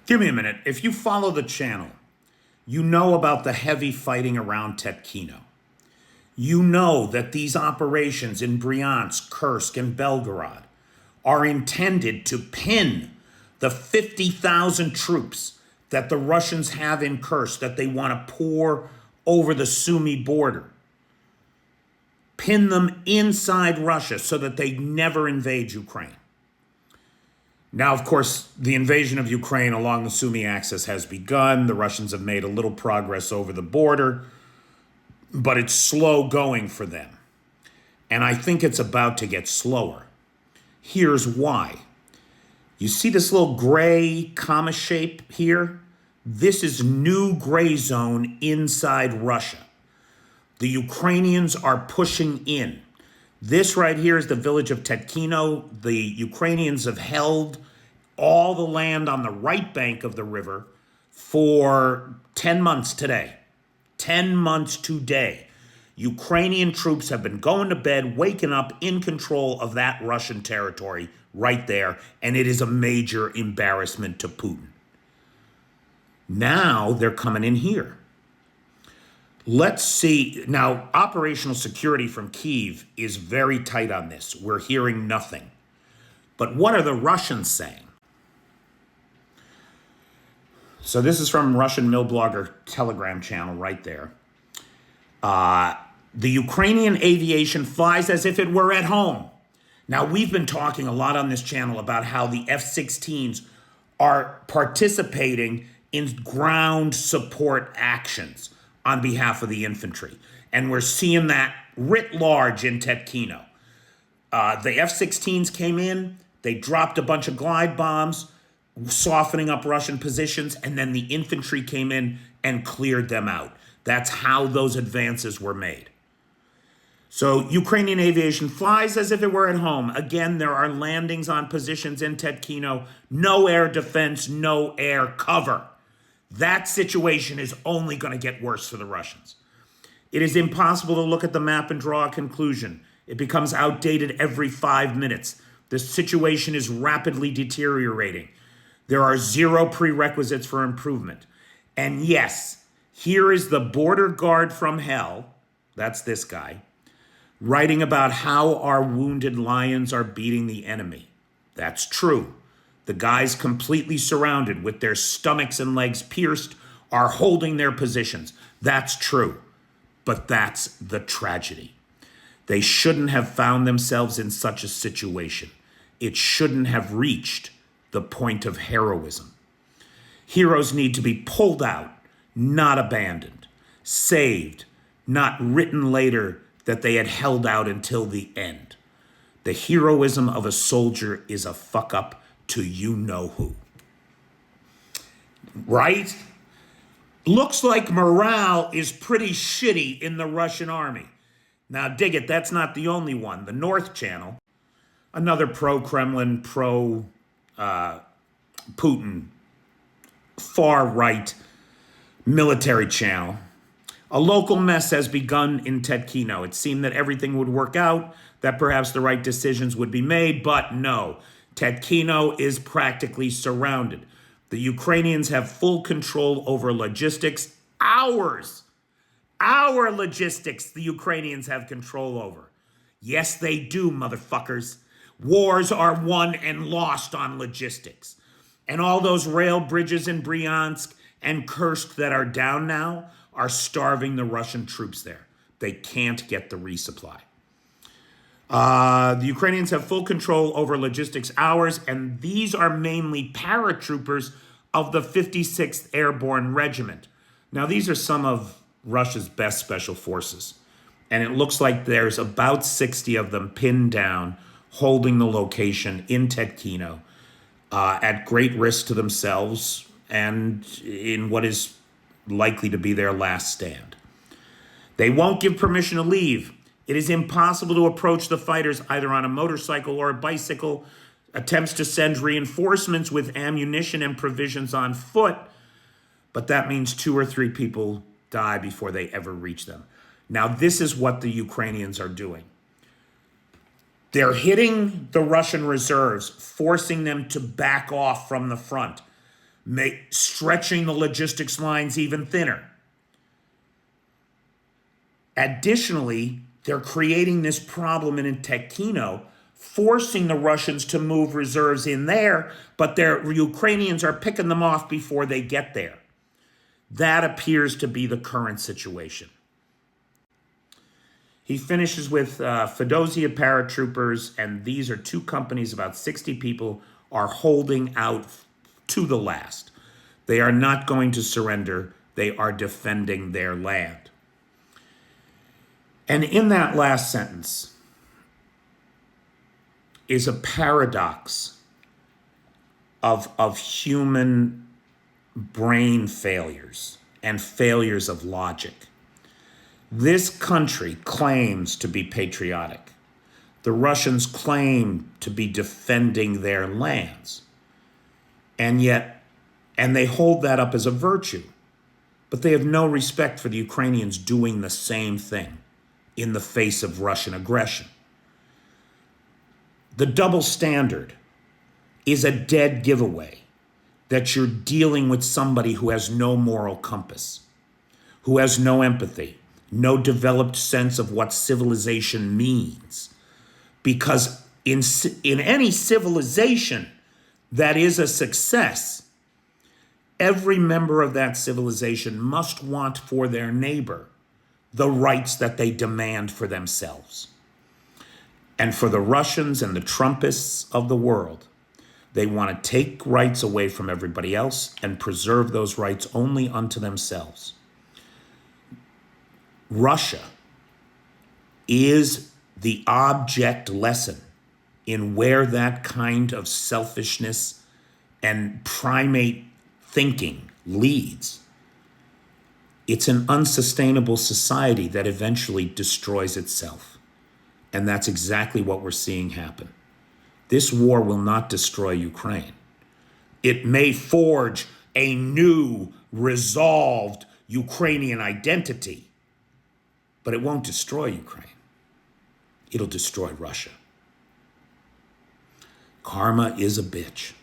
Give me a minute. If you follow the channel, you know about the heavy fighting around Tetkino. You know that these operations in Bryansk, Kursk, and Belgorod are intended to pin the 50,000 troops that the Russians have in Kursk that they want to pour over the Sumy border. Pin them inside Russia so that they never invade Ukraine. Now, of course, the invasion of Ukraine along the Sumy axis has begun. The Russians have made a little progress over the border, but it's slow going for them. And I think it's about to get slower. Here's why. You see this little gray comma shape here? This is new gray zone inside Russia. The Ukrainians are pushing in. This right here is the village of Tetkino. The Ukrainians have held all the land on the right bank of the river for 10 months today. 10 months today. Ukrainian troops have been going to bed, waking up in control of that Russian territory right there, and it is a major embarrassment to Putin. Now they're coming in here. Let's see. Now, operational security from Kyiv is very tight on this. We're hearing nothing. But what are the Russians saying? So this is from Russian Mill Blogger Telegram channel right there. The Ukrainian aviation flies as if it were at home. Now, we've been talking a lot on this channel about how the F-16s are participating in ground support actions on behalf of the infantry. And we're seeing that writ large in Tetkino. The F-16s came in, they dropped a bunch of glide bombs, softening up Russian positions, and then the infantry came in and cleared them out. That's how those advances were made. So Ukrainian aviation flies as if it were at home. Again, there are landings on positions in Tetkino, no air defense, no air cover. That situation is only going to get worse for the Russians. It is impossible to look at the map and draw a conclusion. It becomes outdated every 5 minutes. The situation is rapidly deteriorating. There are zero prerequisites for improvement. And yes, here is the border guard from hell, that's this guy, writing about how our wounded lions are beating the enemy. That's true. The guys completely surrounded with their stomachs and legs pierced are holding their positions. That's true. But that's the tragedy. They shouldn't have found themselves in such a situation. It shouldn't have reached the point of heroism. Heroes need to be pulled out, not abandoned, saved, not written later that they had held out until the end. The heroism of a soldier is a fuck up to you-know-who. Right? Looks like morale is pretty shitty in the Russian army. Now, dig it, that's not the only one. The North Channel, another pro-Kremlin, pro-Putin, far-right military channel. A local mess has begun in Tetkino. It seemed that everything would work out, that perhaps the right decisions would be made, but no. Tetkino is practically surrounded. The Ukrainians have full control over logistics. Our logistics the Ukrainians have control over. Yes, they do, motherfuckers. Wars are won and lost on logistics. And all those rail bridges in Bryansk and Kursk that are down now are starving the Russian troops there. They can't get the resupply. The Ukrainians have full control over logistics hours, and these are mainly paratroopers of the 56th Airborne Regiment. Now, these are some of Russia's best special forces, and it looks like there's about 60 of them pinned down, holding the location in Tetkino, at great risk to themselves and in what is likely to be their last stand. They won't give permission to leave. It is impossible to approach the fighters either on a motorcycle or a bicycle. Attempts to send reinforcements with ammunition and provisions on foot, but that means 2 or 3 people die before they ever reach them. Now, this is what the Ukrainians are doing. They're hitting the Russian reserves, forcing them to back off from the front. stretching the logistics lines even thinner. Additionally, they're creating this problem in Tetkino, forcing the Russians to move reserves in there, but their Ukrainians are picking them off before they get there. That appears to be the current situation. He finishes with Fedosia paratroopers, and these are two companies, about 60 people, are holding out to the last. They are not going to surrender. They are defending their land. And in that last sentence is a paradox of human brain failures and failures of logic. This country claims to be patriotic. The Russians claim to be defending their lands. And they hold that up as a virtue. But they have no respect for the Ukrainians doing the same thing in the face of Russian aggression. The double standard is a dead giveaway that you're dealing with somebody who has no moral compass, who has no empathy, no developed sense of what civilization means. Because in any civilization that is a success, every member of that civilization must want for their neighbor the rights that they demand for themselves. And for the Russians and the Trumpists of the world, they want to take rights away from everybody else and preserve those rights only unto themselves. Russia is the object lesson in where that kind of selfishness and primate thinking leads. It's an unsustainable society that eventually destroys itself. And that's exactly what we're seeing happen. This war will not destroy Ukraine. It may forge a new, resolved Ukrainian identity, but it won't destroy Ukraine. It'll destroy Russia. Karma is a bitch.